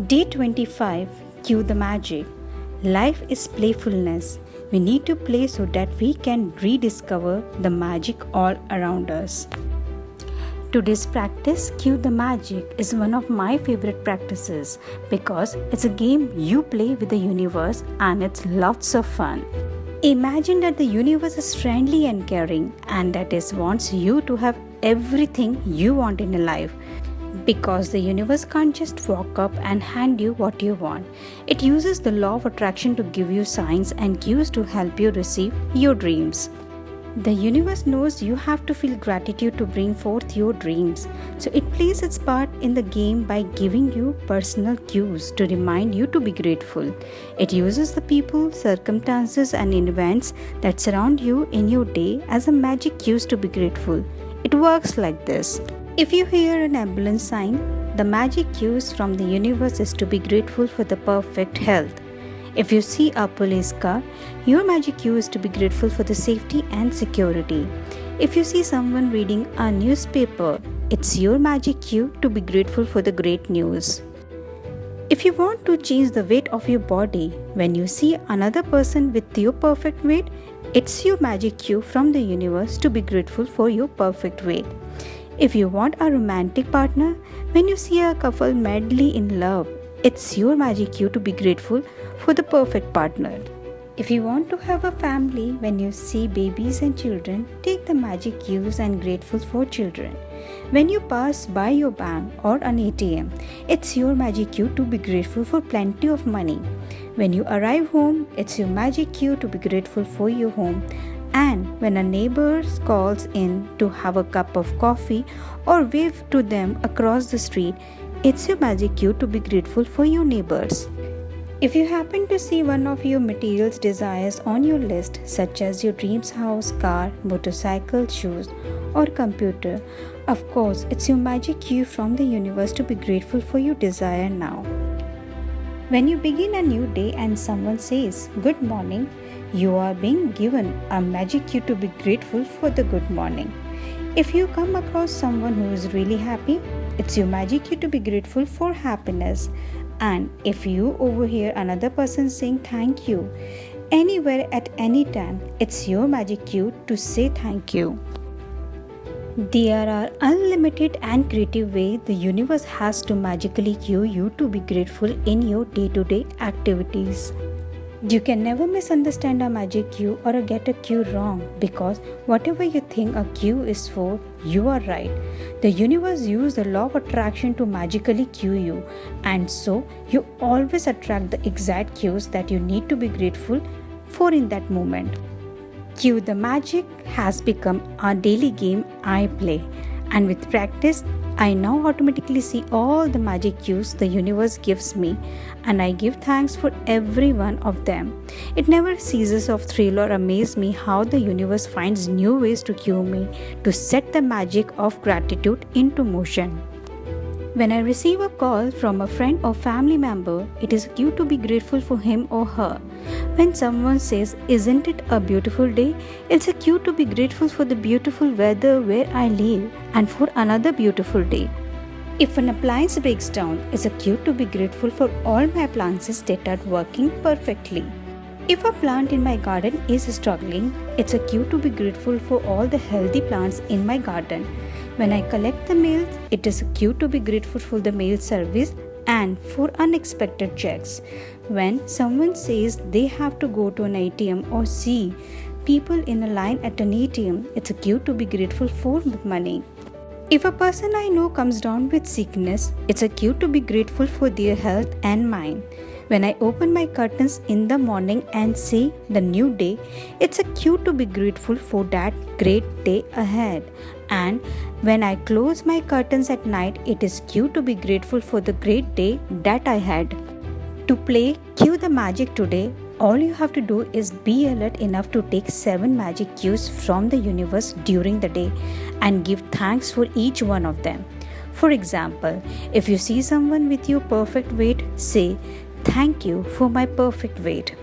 Day 25. Cue the magic. Life is playfulness. We need to play so that we can rediscover the magic all around us. Today's practice, Cue the Magic, is one of my favorite practices because it's a game you play with the universe and it's lots of fun. Imagine that the universe is friendly and caring and that it wants you to have everything you want in life. Because the universe can't just walk up and hand you what you want. It uses the law of attraction to give you signs and cues to help you receive your dreams. The universe knows you have to feel gratitude to bring forth your dreams. So it plays its part in the game by giving you personal cues to remind you to be grateful. It uses the people, circumstances, and events that surround you in your day as a magic cues to be grateful. It works like this. If you hear an ambulance sign, the magic cues from the universe is to be grateful for the perfect health. If you see a police car, your magic cue is to be grateful for the safety and security. If you see someone reading a newspaper, it's your magic cue to be grateful for the great news. If you want to change the weight of your body, when you see another person with your perfect weight, it's your magic cue from the universe to be grateful for your perfect weight. If you want a romantic partner, when you see a couple madly in love, it's your magic cue to be grateful for the perfect partner. If you want to have a family, when you see babies and children, take the magic cues and grateful for children. When you pass by your bank or an ATM, it's your magic cue to be grateful for plenty of money. When you arrive home, it's your magic cue to be grateful for your home. And when a neighbor calls in to have a cup of coffee or wave to them across the street, it's your magic cue to be grateful for your neighbors. If you happen to see one of your materials desires on your list, such as your dreams house, car, motorcycle, shoes, or computer, of course, it's your magic cue from the universe to be grateful for your desire now. When you begin a new day and someone says, "Good morning," you are being given a magic cue to be grateful for the good morning. If you come across someone who is really happy, it's your magic cue to be grateful for happiness. And if you overhear another person saying thank you anywhere at any time, it's your magic cue to say thank you. There are unlimited and creative ways the universe has to magically cue you to be grateful in your day-to-day activities. You can never misunderstand a magic cue or get a cue wrong because whatever you think a cue is for, you are right. The universe uses the law of attraction to magically cue you, and so you always attract the exact cues that you need to be grateful for in that moment. Cue the Magic has become a daily game I play, and with practice, I now automatically see all the magic cues the universe gives me, and I give thanks for every one of them. It never ceases of thrill or amaze me how the universe finds new ways to cue me to set the magic of gratitude into motion. When I receive a call from a friend or family member, it is a cue to be grateful for him or her. When someone says, "Isn't it a beautiful day?" it's a cue to be grateful for the beautiful weather where I live and for another beautiful day. If an appliance breaks down, it's a cue to be grateful for all my appliances that are working perfectly. If a plant in my garden is struggling, it's a cue to be grateful for all the healthy plants in my garden. When I collect the mail, it is a cue to be grateful for the mail service and for unexpected checks. When someone says they have to go to an ATM or see people in a line at an ATM, it's a cue to be grateful for the money. If a person I know comes down with sickness, it's a cue to be grateful for their health and mine. When I open my curtains in the morning and see the new day, it's a cue to be grateful for that great day ahead. And when I close my curtains at night, it is cue to be grateful for the great day that I had. To play Cue the Magic today, all you have to do is be alert enough to take 7 magic cues from the universe during the day and give thanks for each one of them. For example, if you see someone with your perfect weight, say, "Thank you for my perfect weight."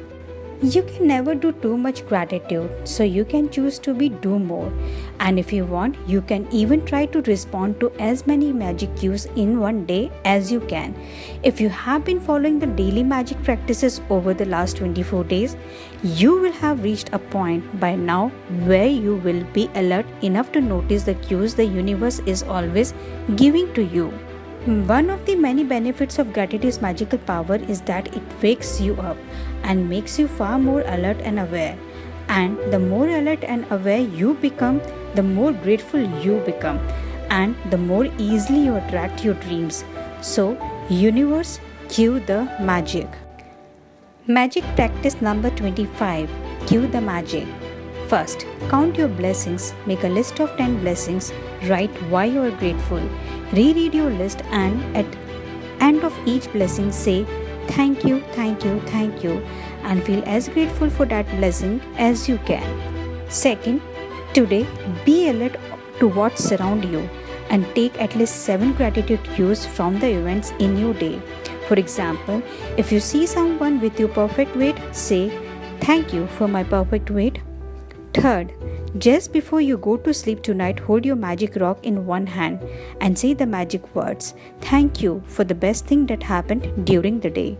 You can never do too much gratitude, so you can choose to do more. And if you want, you can even try to respond to as many magic cues in one day as you can. If you have been following the daily magic practices over the last 24 days, you will have reached a point by now where you will be alert enough to notice the cues the universe is always giving to you. One of the many benefits of gratitude's magical power is that it wakes you up and makes you far more alert and aware. And the more alert and aware you become, the more grateful you become, and the more easily you attract your dreams. So, universe, cue the magic. Magic practice number 25. Cue the magic. First, count your blessings. Make a list of 10 blessings. Write why you are grateful. Reread your list and at end of each blessing say thank you, thank you, thank you, and feel as grateful for that blessing as you can. Second, today be alert to what's surround you and take at least 7 gratitude cues from the events in your day. For example, if you see someone with your perfect weight, say thank you for my perfect weight. Third, just before you go to sleep tonight, hold your magic rock in one hand and say the magic words, thank you for the best thing that happened during the day.